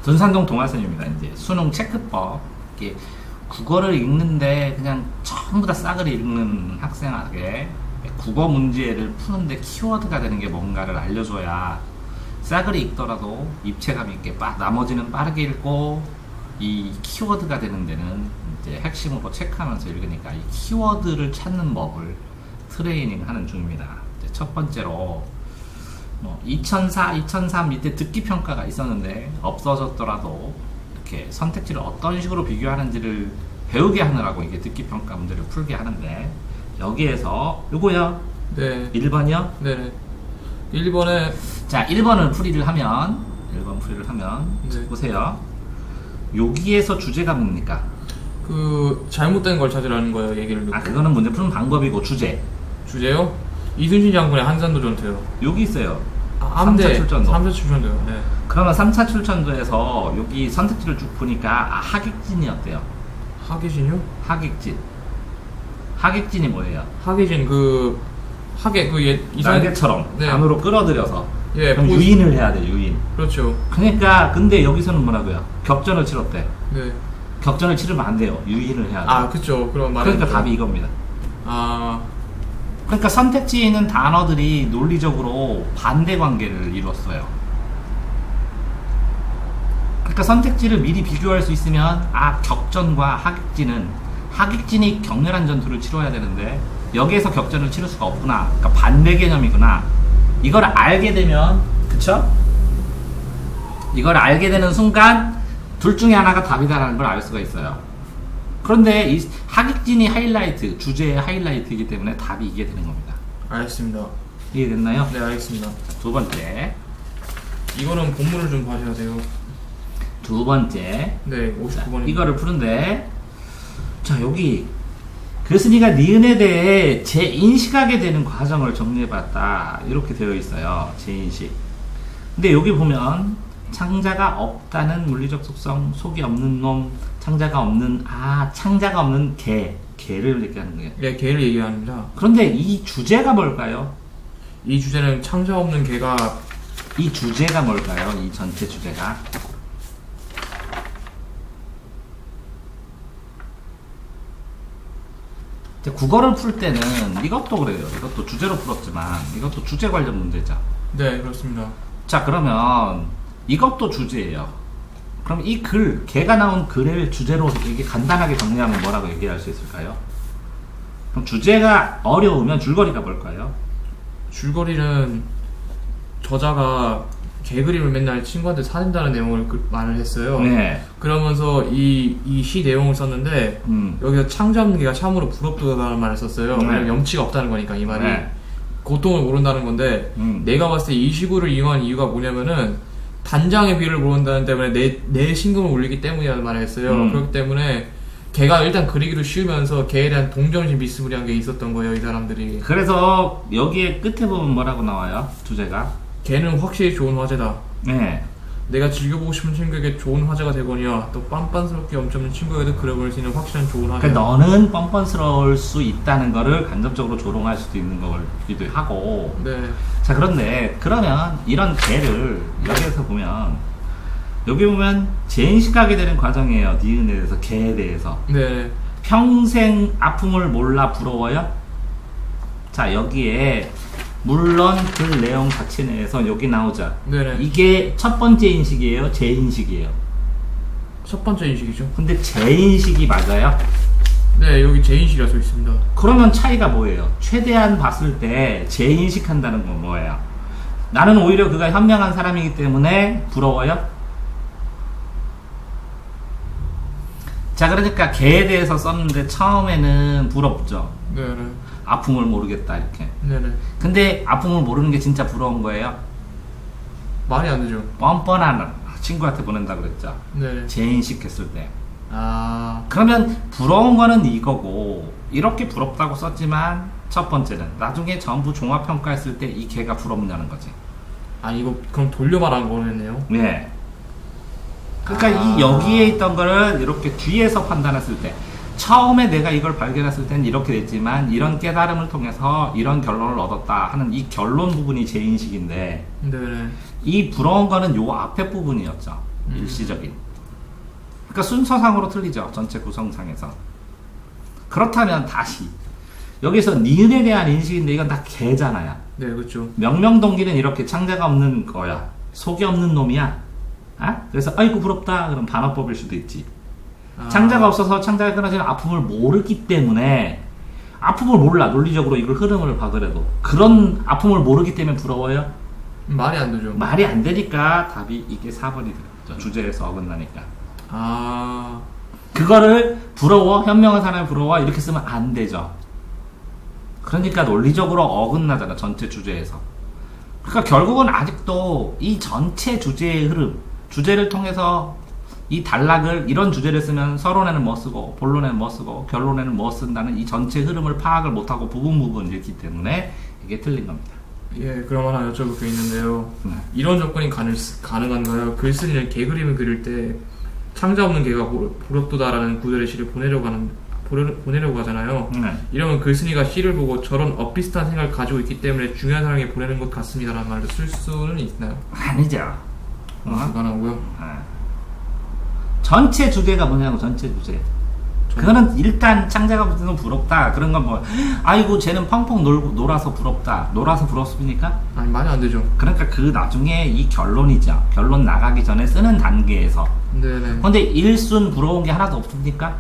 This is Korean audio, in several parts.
돈산동 동아선입니다. 이제 수능 체크법. 이게 국어를 읽는데 그냥 전부 다 싸그리 읽는 학생에게 국어 문제를 푸는데 키워드가 되는 게 뭔가를 알려줘야 싸그리 읽더라도 입체감 있게 나머지는 빠르게 읽고 이 키워드가 되는 데는 이제 핵심으로 체크하면서 읽으니까 이 키워드를 찾는 법을 트레이닝 하는 중입니다. 이제 첫 번째로 2004, 2003 밑에 듣기 평가가 있었는데 없어졌더라도 이렇게 선택지를 어떤 식으로 비교하는지를 배우게 하느라고 이게 듣기 평가 문제를 풀게 하는데 여기에서 요거요. 네. 1번이요? 네네. 1번에 자, 1번 풀이를 하면 네. 보세요. 여기에서 주제가 뭡니까? 그 잘못된 걸 찾으라는 거예요. 얘기를 듣고. 그거는 문제 푸는 방법이고 주제요? 이순신 장군의 한산도 전투요. 여기 있어요. 함대 3차 출전도. 3차 출전도요. 네. 그러면 3차 출전도에서 여기 선택지를 쭉 보니까 하객진이었대요. 하계진이요? 하객진이 뭐예요? 하계진 그 하계 그 날개처럼 네. 안으로 끌어들여서 예, 그럼 유인을 해야 돼. 유인. 그렇죠. 그러니까 근데 여기서는 뭐라고요? 격전을 치렀대. 네. 격전을 치르면 안 돼요. 유인을 해야 돼. 그쵸. 그럼 그러니까 답이 이겁니다. 그러니까 선택지에 있는 단어들이 논리적으로 반대 관계를 이뤘어요. 그러니까 선택지를 미리 비교할 수 있으면 격전과 하객진이 격렬한 전투를 치러야 되는데 여기에서 격전을 치를 수가 없구나. 그러니까 반대 개념이구나. 이걸 알게 되면 그쵸? 이걸 알게 되는 순간 둘 중에 하나가 답이다라는 걸 알 수가 있어요. 그런데 이 하객진이 하이라이트, 주제의 하이라이트이기 때문에 답이 이게 되는 겁니다. 알겠습니다. 이해됐나요? 네, 알겠습니다. 두 번째. 이거는 본문을 좀 봐셔야 돼요. 두 번째. 네, 59번입니다. 이거를 푸는데, 자, 여기 교수님가 니은에 대해 재인식하게 되는 과정을 정리해봤다. 이렇게 되어 있어요. 재인식. 근데 여기 보면 창자가 없다는 물리적 속성, 속이 없는 놈, 창자가 없는 개를 얘기하는 거예요. 네, 개를 얘기합니다. 그런데 이 주제가 뭘까요? 이 주제는 창자 없는 개가 이 주제가 뭘까요? 이 전체 주제가 국어를 풀 때는 이것도 그래요. 이것도 주제로 풀었지만 이것도 주제 관련 문제죠. 네, 그렇습니다. 자, 그러면 이것도 주제예요. 그럼 이 개가 나온 글을 주제로 이게 간단하게 정리하면 뭐라고 얘기할 수 있을까요? 그럼 주제가 어려우면 줄거리가 뭘까요? 줄거리는 저자가 개 그림을 맨날 친구한테 사준다는 내용을 말을 했어요. 네. 그러면서 이 시 내용을 썼는데 여기서 창자 없는 개가 참으로 부럽다는 말을 썼어요. 네. 왜냐면 염치가 없다는 거니까 이 말이. 네. 고통을 모른다는 건데 내가 봤을 때 이 시구를 이용한 이유가 뭐냐면은 단장의 비를 모른다는 때문에 내 신금을 울리기 때문이라는 말을 했어요. 그렇기 때문에 걔가 일단 그리기로 쉬우면서 걔에 대한 동정심 비스무리한 게 있었던 거예요, 이 사람들이. 그래서 여기에 끝에 보면 뭐라고 나와요? 주제가 걔는 확실히 좋은 화제다. 네. 내가 즐겨보고 싶은 친구에게 좋은 화제가 되거니와 또 빤빤스럽게 엄청난 친구에게도 그려볼 수 있는 확실한 좋은 화제다. 그러니까 너는 뻔뻔스러울 수 있다는 거를 간접적으로 조롱할 수도 있는 거기도 하고. 네. 자, 그런데 그러면 이런 개를 여기에서 보면 여기 보면 재인식하게 되는 과정이에요. 니은에 대해서, 개에 대해서. 네. 평생 아픔을 몰라 부러워요? 자, 여기에 물론 그 내용 자체 내에서 여기 나오자. 네네. 이게 첫 번째 인식이에요? 재인식이에요? 첫 번째 인식이죠. 근데 재인식이 맞아요? 네, 여기 재인식이라 써 있습니다. 그러면 차이가 뭐예요? 최대한 봤을 때 재인식한다는 건 뭐예요? 나는 오히려 그가 현명한 사람이기 때문에 부러워요? 자, 그러니까 개에 대해서 썼는데 처음에는 부럽죠. 네네. 아픔을 모르겠다 이렇게. 네네. 근데 아픔을 모르는 게 진짜 부러운 거예요? 말이 안 되죠. 뻔뻔한 친구한테 보낸다 그랬죠. 네. 재인식했을 때. 아. 그러면 부러운 거는 이거고 이렇게 부럽다고 썼지만 첫 번째는 나중에 전부 종합평가했을 때 이 개가 부럽냐는 거지. 이거 그럼 돌려 말한 거겠네요. 네. 그러니까 이 여기에 있던 거를 이렇게 뒤에서 판단했을 때 처음에 내가 이걸 발견했을 때는 이렇게 됐지만 이런 깨달음을 통해서 이런 결론을 얻었다 하는 이 결론 부분이 재인식인데 네네. 이 부러운 거는 요 앞에 부분이었죠. 일시적인. 그러니까 순서상으로 틀리죠. 전체 구성상에서. 그렇다면 다시 여기서 니은에 대한 인식인데 이건 다 개잖아요. 네, 그렇죠. 명명동기는 이렇게 창자가 없는 거야. 속이 없는 놈이야. 아? 그래서 아이고 부럽다. 그럼 반어법일 수도 있지. 창자가 없어서 창자가 끊어지는 아픔을 모르기 때문에 아픔을 몰라. 논리적으로 이걸 흐름을 봐더라도 그런 아픔을 모르기 때문에 부러워요? 말이 안 되죠. 말이 안 되니까 답이 이게 4번이 되죠. 주제에서 어긋나니까. 아, 그거를 부러워, 현명한 사람이 부러워 이렇게 쓰면 안 되죠. 그러니까 논리적으로 어긋나잖아. 전체 주제에서. 그러니까 결국은 아직도 이 전체 주제의 흐름, 주제를 통해서 이 단락을 이런 주제를 쓰면 서론에는 뭐 쓰고 본론에는 뭐 쓰고 결론에는 뭐 쓴다는 이 전체 흐름을 파악을 못하고 부분 읽기 때문에 이게 틀린 겁니다. 예, 그럼 하나 여쭤볼 게 있는데요. 네. 이런 조건이 가능한가요? 글쓴이는 개그림을 그릴 때 창자 없는 개가 부럽도다라는 구절의 시를 보내려고 하잖아요. 이러면 글쓴이가 시를 보고 저런 엇비슷한 생각을 가지고 있기 때문에 중요한 사람에게 보내는 것 같습니다라는 말도 쓸 수는 있나요? 아니죠. 불가능하고요. 전체 주제가 뭐냐고. 전체 주제. 그거는 일단 창자가 붙는 건 부럽다. 그런 건 뭐 아이고 쟤는 펑펑 놀아서 부럽다. 놀아서 부럽습니까? 아니, 말이 안 되죠. 그러니까 그 나중에 이 결론이죠. 결론 나가기 전에 쓰는 단계에서. 네네. 근데 일순 부러운 게 하나도 없습니까?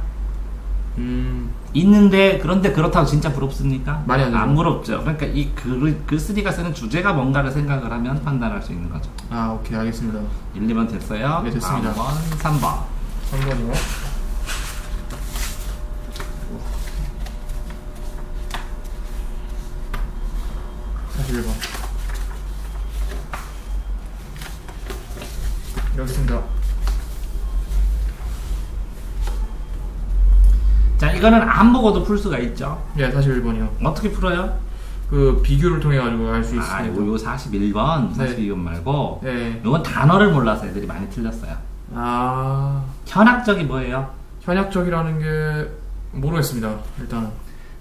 있는데 그런데 그렇다고 진짜 부럽습니까? 말이 안 되죠. 안 부럽죠. 그러니까 이 글쓰리가 쓰는 주제가 뭔가를 생각을 하면 판단할 수 있는 거죠. 아, 오케이, 알겠습니다. 1, 2번 됐어요? 네, 됐습니다. 다음 번 3번. 3번이요. 다시 1번. 여기 있습니다. 자, 이거는 안 보고도 풀 수가 있죠. 예, 다시 1번이요. 어떻게 풀어요? 그 비교를 통해 가지고 알 수 아, 있습니다. 요 41번, 네. 42번 말고 네. 요건 단어를 몰라서 애들이 많이 틀렸어요. 아, 현학적이 뭐예요? 현약적이라는 게 모르겠습니다. 일단은.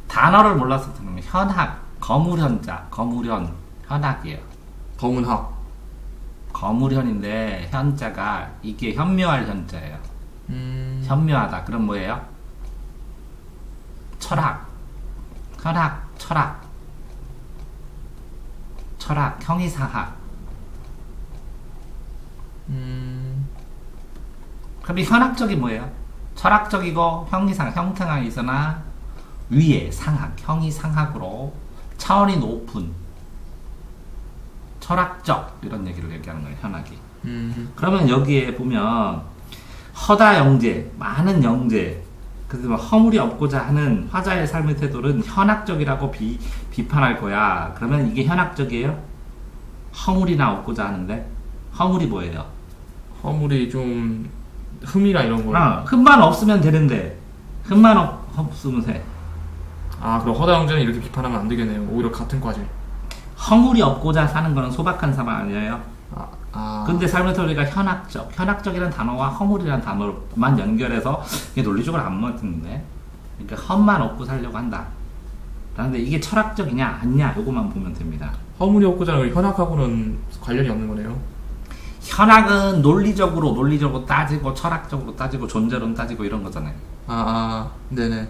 단어를 몰라서 틀리면 현학, 거물현자, 거물현, 현학이에요. 검은학. 거물현인데 현자가 이게 현묘할 현자예요. 현묘하다. 그럼 뭐예요? 철학, 현학, 철학, 철학, 형이상학. 그럼 이 현학적이 뭐예요? 철학적이고 형이상, 형태가 있으나 위에 상학, 형이상학으로 차원이 높은 철학적 이런 얘기를 얘기하는 거예요. 현학이. 그러면 여기에 보면 허다 영재, 많은 영재, 그래서 허물이 없고자 하는 화자의 삶의 태도는 현학적이라고 비판할 거야. 그러면 이게 현학적이에요? 허물이나 없고자 하는데 허물이 뭐예요? 허물이 좀 흠이나 이런 거. 흠만 없으면 되는데 흠만 없으면 돼. 아, 그럼 허다영재는 이렇게 비판하면 안 되겠네요. 오히려 같은 과제. 허물이 없고자 사는 거는 소박한 사람 아니에요? 아. 근데 삶의 태도가 현학적, 현학적이라는 단어와 허물이라는 단어만 연결해서 이게 논리적으로 안 맞는데, 그러니까 험만 없고 살려고 한다. 그런데 이게 철학적이냐 아니냐 요것만 보면 됩니다. 허물이 없고자 하는 건 현학하고는 관련이 없는 거네요. 현학은 논리적으로 따지고 철학적으로 따지고 존재론 따지고 이런 거잖아요. 네네.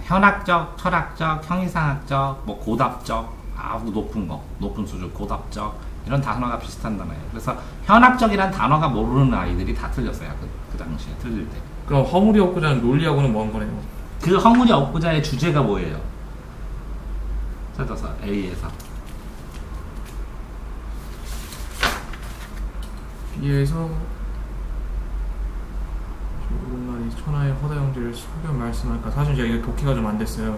현학적, 철학적, 형이상학적, 뭐 고답적, 아주 높은 수준, 고답적 이런 단어가 비슷한 단어예요. 그래서 현학적이란 단어가 모르는 아이들이 다 틀렸어요. 그 당시에 틀릴 때. 그럼 허물이 없고자 하는 논리하고는 먼 거네요. 그 허물이 없고자의 주제가 뭐예요? 찾아서 A에서 B에서 오랜만에 천하의 허다영재를 소견 말씀할까. 사실 제가 이거 독해가 좀 안 됐어요.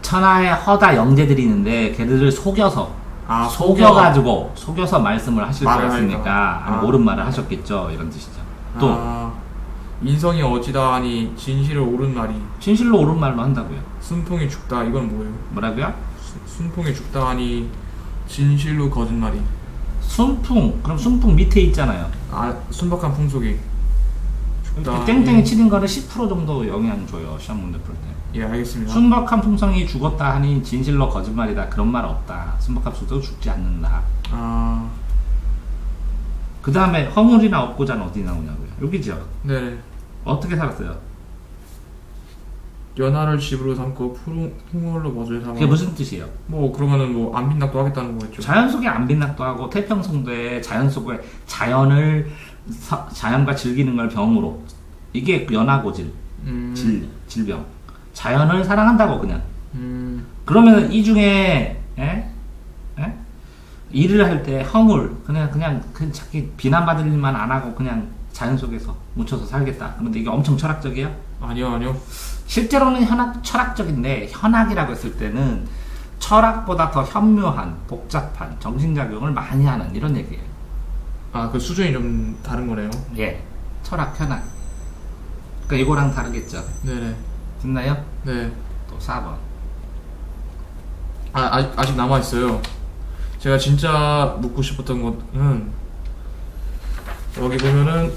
천하의 허다 영재들이 있는데 걔들을 속여서 속여서 말씀을 하실 거였으니까 옳은 말을 하셨겠죠. 이런 뜻이죠. 또 인성이 어찌다 하니 진실을 옳은 말이 진실로 옳은 말로 한다고요. 순풍이 죽다. 이건 뭐예요? 뭐라고요? 순풍이 죽다 하니 진실로 거짓말이. 순풍, 그럼 순풍 밑에 있잖아요. 순박한 풍속이 죽다. 땡땡이 치는 거는 10% 정도 영향 줘요. 시험 문제 풀 때. 예, 알겠습니다. 순박한 풍성이 죽었다 하니 진실로 거짓말이다. 그런 말 없다. 순박한 풍성도 죽지 않는다. 그 다음에 허물이나 업고자는 어디 나오냐고요? 여기죠. 네네. 어떻게 살았어요? 연하를 집으로 삼고 풍월로 멋을 삼아. 그게 무슨 뜻이에요? 뭐 그러면은 뭐 안 빈낙도 하겠다는 거겠죠. 자연 속에 안빈낙도 하고 태평성도에 자연 속에 자연을 자연과 즐기는 걸 병으로, 이게 연하고질 질병. 자연을 사랑한다고 그냥. 그러면 이 중에 일을 할 때 허물 그냥 자기 비난받을 일만 안 하고 그냥 자연 속에서 묻혀서 살겠다. 그런데 이게 엄청 철학적이에요? 아니요. 실제로는 철학적인데, 현학이라고 했을 때는 철학보다 더 현묘한, 복잡한 정신작용을 많이 하는 이런 얘기예요. 아, 그 수준이 좀 다른 거네요. 예, 철학, 현학. 그러니까 이거랑 다르겠죠. 네네. 됐나요? 네. 또 4번. 아직 남아있어요. 제가 진짜 묻고 싶었던 거는, 여기 보면은,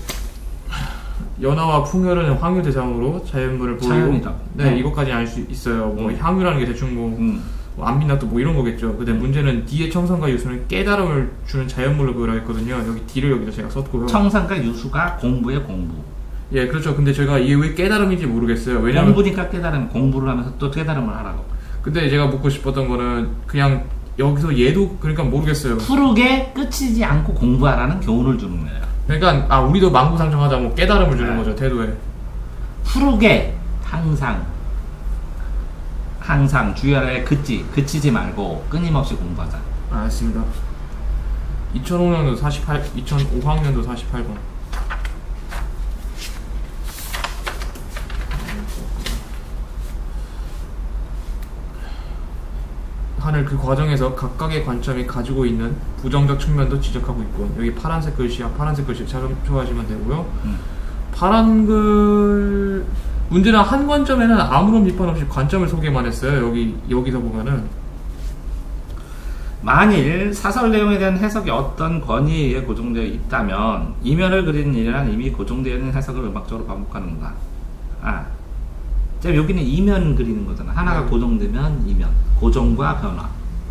연하와 풍혈은 황유 대상으로 자연물을 보이고, 자연이다. 네, 이것까지 알 수 있어요. 뭐 향유라는 게 대충 뭐 안민낙도 뭐 이런 거겠죠. 근데 문제는 D의 청산과 유수는 깨달음을 주는 자연물로 보이라 했거든요. 여기 D를 여기다 제가 썼고요. 청산과 유수가 공부의 공부. 예, 그렇죠. 근데 제가 이게 왜 깨달음인지 모르겠어요. 왜냐면 공부니까 깨달음, 공부를 하면서 또 깨달음을 하라고. 근데 제가 묻고 싶었던 거는 그냥 여기서 얘도 그러니까 모르겠어요. 푸르게 끝이지 않고 공부하라는 교훈을 주는 거예요. 그러니까 우리도 만구상정하자 뭐 깨달음을 주는 네. 거죠. 태도에. 푸르게 항상 주야에 그치지 말고 끊임없이 공부하자. 알겠습니다. 2005학년도 48번. 하늘 그 과정에서 각각의 관점이 가지고 있는 부정적 측면도 지적하고 있고, 여기 파란색 글씨야. 파란색 글씨 참조하시면 되고요. 파란 글 문제는 한 관점에는 아무런 비판 없이 관점을 소개만 했어요. 여기서 보면은 만일 사설 내용에 대한 해석이 어떤 권위에 의해 고정되어 있다면 이면을 그리는 일이란 이미 고정되어 있는 해석을 음악적으로 반복하는가. 여기는 이면 그리는 거잖아. 하나가 고정되면 이면, 고정과 변화.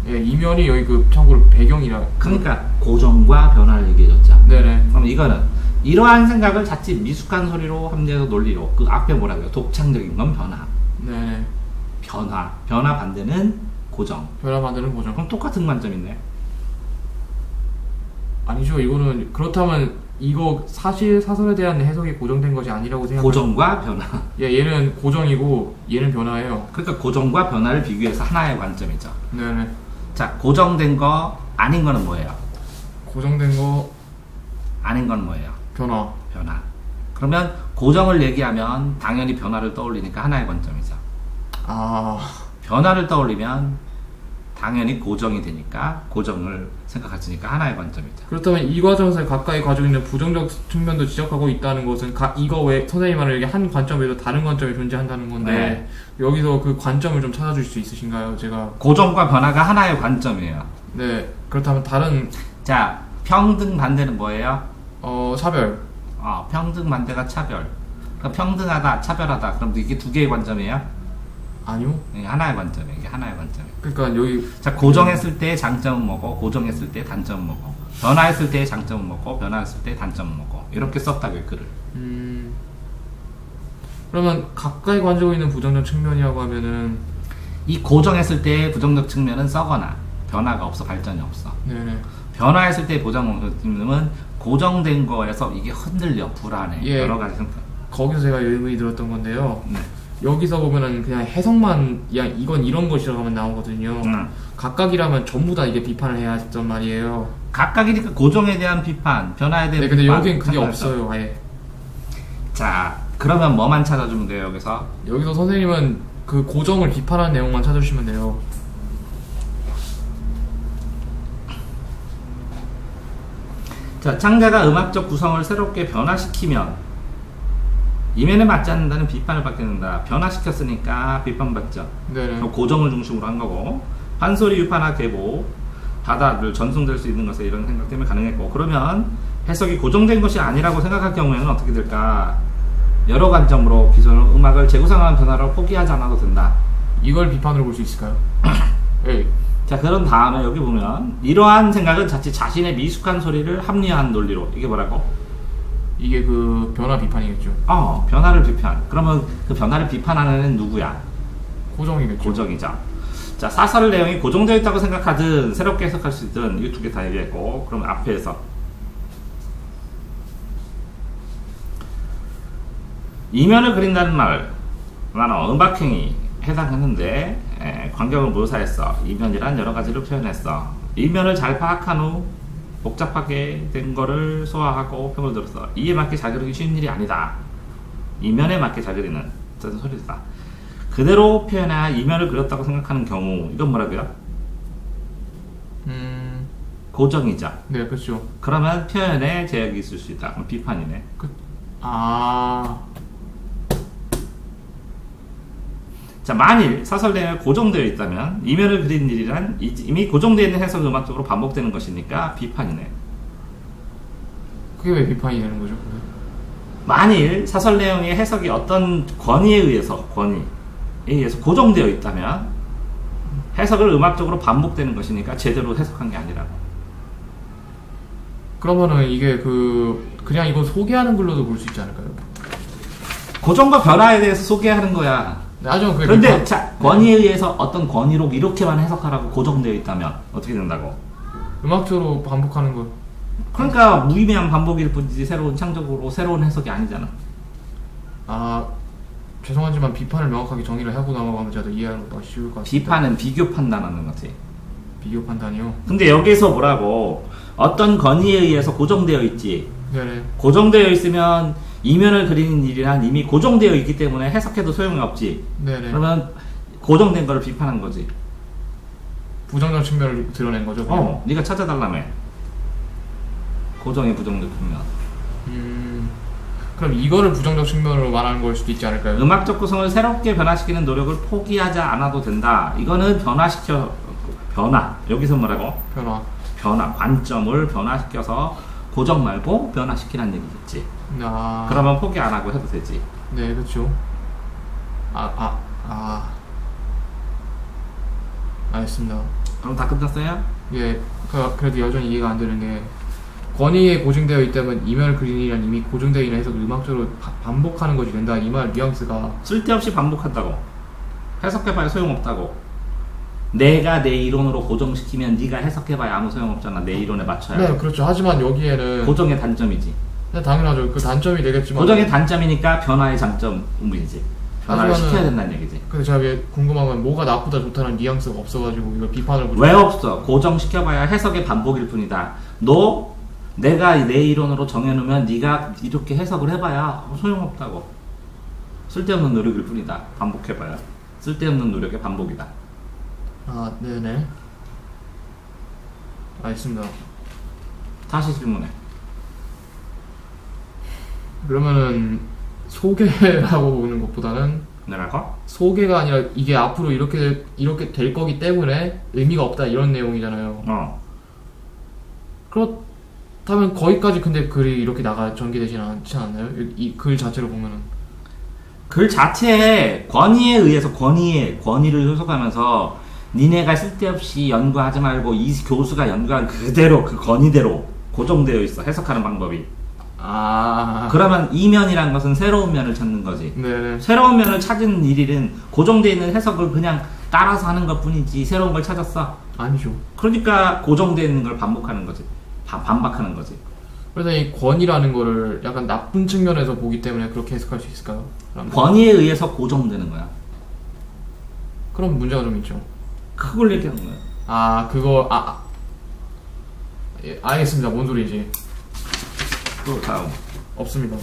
예, 이면이 여기 그 참고로 배경이라. 그러니까 고정과 변화를 얘기해줬죠. 네네. 그럼 이거는 이러한 생각을 자칫 미숙한 소리로 합리적 논리로, 그 앞에 뭐라고요? 독창적인 건 변화. 네네. 변화 반대는 고정. 변화 만드는 고정. 그럼 똑같은 관점이네. 아니죠. 이거는 그렇다면 이거 사실 사설에 대한 해석이 고정된 것이 아니라고 생각해요. 고정과 변화. 예, 얘는 고정이고 얘는 변화예요. 그러니까 고정과 변화를 비교해서 하나의 관점이죠. 네네. 자, 고정된 거 아닌 거는 뭐예요? 고정된 거 아닌 건 뭐예요? 변화. 그러면 고정을 얘기하면 당연히 변화를 떠올리니까 하나의 관점이죠. 변화를 떠올리면 당연히 고정이 되니까 고정을 생각할 수 있으니까 하나의 관점이죠. 그렇다면 이 과정에서 가까이 가지고 있는 부정적 측면도 지적하고 있다는 것은 이거 외 선생님 말을 한 관점 외에도 다른 관점이 존재한다는 건데, 네. 여기서 그 관점을 좀 찾아줄 수 있으신가요? 제가 고정과 변화가 하나의 관점이에요. 네. 그렇다면 다른 자, 평등 반대는 뭐예요? 차별. 평등 반대가 차별. 그러니까 평등하다, 차별하다. 그럼 이게 두 개의 관점이에요? 아니요. 이게 하나의 관점이에요. 이게 하나의 관점이에요. 그러니까 여기 자, 고정했을 때의 장점은 뭐고, 고정했을 때의 단점은 뭐고, 변화했을 때의 장점은 뭐고, 변화했을 때의 단점은 뭐고, 이렇게 썼다고요, 글을. 그러면 가까이 가지고 있는 부정적 측면이라고 하면은 이 고정했을 때의 부정적 측면은 썩거나 변화가 없어, 발전이 없어. 네네. 변화했을 때의 부정적 측면은 고정된 거에서 이게 흔들려, 불안해. 예. 여러 가지 형태. 거기서 제가 의문이 들었던 건데요. 네. 여기서 보면은 그냥 해석만 이건 이런 것이라고 하면 나오거든요. 각각이라면 전부 다 이게 비판을 해야 했단 말이에요. 각각이니까 고정에 대한 비판, 변화에 대한 네, 근데 비판. 여긴 그게 상관없어. 없어요, 아예. 자, 그러면 뭐만 찾아주면 돼요, 여기서? 여기서 선생님은 그 고정을 비판하는 내용만 찾아주시면 돼요. 자, 창자가 음악적 구성을 새롭게 변화시키면 이면에 맞지 않는다는 비판을 받게 된다. 변화시켰으니까 비판받죠. 네네. 고정을 중심으로 한 거고, 판소리, 유파나 계보, 바다를 전송될 수 있는 것에 이런 생각 때문에 가능했고, 그러면 해석이 고정된 것이 아니라고 생각할 경우에는 어떻게 될까? 여러 관점으로 기존 음악을 재구성하는 변화를 포기하지 않아도 된다. 이걸 비판으로 볼 수 있을까요? 예. 자, 그런 다음에 여기 보면 이러한 생각은 자칫 자신의 미숙한 소리를 합리화한 논리로, 이게 뭐라고? 이게 그 변화 비판이겠죠. 변화를 비판. 그러면 그 변화를 비판하는 애는 누구야? 고정이겠죠. 고정이죠. 자, 사설 내용이 고정되어 있다고 생각하든 새롭게 해석할 수 있든 이 두 개 다 얘기했고, 그럼 앞에서 이면을 그린다는 말, 나는 음악행위 해당했는데 광경을 묘사했어. 이면이란 여러 가지를 표현했어. 이면을 잘 파악한 후 복잡하게 된 거를 소화하고 평을 들었어. 이에 맞게 잘 그리기 쉬운 일이 아니다. 이면에 맞게 잘 그리는 어떤 소리다. 그대로 표현해야 이면을 그렸다고 생각하는 경우, 이건 뭐라고요? 고정이죠. 네, 그렇죠. 그러면 표현에 제약이 있을 수 있다. 그럼 비판이네. 자, 만일 사설 내용이 고정되어 있다면 이면을 그린 일이란 이미 고정되어 있는 해석 음악적으로 반복되는 것이니까 비판이네. 그게 왜 비판이 되는 거죠? 만일 사설 내용의 해석이 어떤 권위에 의해서 고정되어 있다면 해석을 음악적으로 반복되는 것이니까 제대로 해석한 게 아니라고. 그러면은 이게 그냥 이거 소개하는 글로도 볼 수 있지 않을까요? 고정과 변화에 대해서 소개하는 거야. 그런데 자, 권위에 의해서 어떤 권위로 이렇게만 해석하라고 고정되어 있다면 어떻게 된다고? 음악적으로 반복하는 거. 그러니까 무의미한 반복일 뿐이지 새로운 창작으로 새로운 해석이 아니잖아. 죄송하지만 비판을 명확하게 정의를 하고 넘어가면 제가 더 이해하는 것도 쉬울 것 같습니다. 비판은 비교 판단하는 거지. 비교 판단이요? 근데 여기서 뭐라고? 어떤 권위에 의해서 고정되어 있지. 네네. 고정되어 있으면 이면을 그리는 일이란 이미 고정되어 있기 때문에 해석해도 소용이 없지. 네네. 그러면 고정된 거를 비판한 거지. 부정적 측면을 드러낸 거죠? 네가 찾아달라며. 고정의 부정적 측면. 그럼 이거를 부정적 측면으로 말하는 걸 수도 있지 않을까요? 음악적 구성을 새롭게 변화시키는 노력을 포기하지 않아도 된다. 이거는 변화. 여기서 뭐라고? 변화. 관점을 변화시켜서 고정 말고 변화시키라는 얘기겠지. 그러면 포기 안 하고 해도 되지. 네, 그렇죠. 알겠습니다. 그럼 다 끝났어요? 예, 그래도 여전히 이해가 안 되는 게 권위에 고정되어 있다면 이면을 그리는 일이란 이미 고정되어 있는 해석을 음악적으로 반복하는 것이 된다. 이 말 뉘앙스가 쓸데없이 반복한다고. 해석해봐야 소용없다고. 내가 내 이론으로 고정시키면 네가 해석해봐야 아무 소용없잖아. 내 이론에 맞춰야. 네, 그렇죠. 하지만 여기에는 고정의 단점이지. 네, 당연하죠. 그 단점이 되겠지만 고정의 단점이니까 변화의 장점이지. 변화를 시켜야 된다는 얘기지. 근데 제가 왜 궁금한 건 뭐가 나쁘다 좋다는 뉘앙스가 없어가지고 이걸 비판을 왜 없어? 고정시켜봐야 해석의 반복일 뿐이다. 내가 내 이론으로 정해놓으면 네가 이렇게 해석을 해봐야 소용없다고. 쓸데없는 노력일 뿐이다. 반복해봐야 쓸데없는 노력의 반복이다. 네네. 알겠습니다. 다시 질문해. 그러면은 소개라고 보는 것보다는 내가 소개가 아니라 이게 앞으로 이렇게 될 거기 때문에 의미가 없다 이런 내용이잖아요. 그렇다면 거기까지 근데 글이 이렇게 전개되진 않지 않나요? 이 글 자체로 보면은 글 자체에 권위에 의해서 권위를 효속하면서 니네가 쓸데없이 연구하지 말고 이 교수가 연구한 그대로 그 권위대로 고정되어 있어. 해석하는 방법이. 그러면 이면이란 것은 새로운 면을 찾는 거지. 네네. 새로운 면을 찾은 일은 고정되어 있는 해석을 그냥 따라서 하는 것 뿐이지 새로운 걸 찾았어? 아니죠. 그러니까 고정되어 있는 걸 반복하는 거지. 반박하는 거지. 그래서 이 권위라는 거를 약간 나쁜 측면에서 보기 때문에 그렇게 해석할 수 있을까요? 권위에 의해서 고정되는 거야. 그럼 문제가 좀 있죠. 그걸 얘기하는 거야. 예, 알겠습니다. 뭔 소리인지. 또 다음. 없습니다.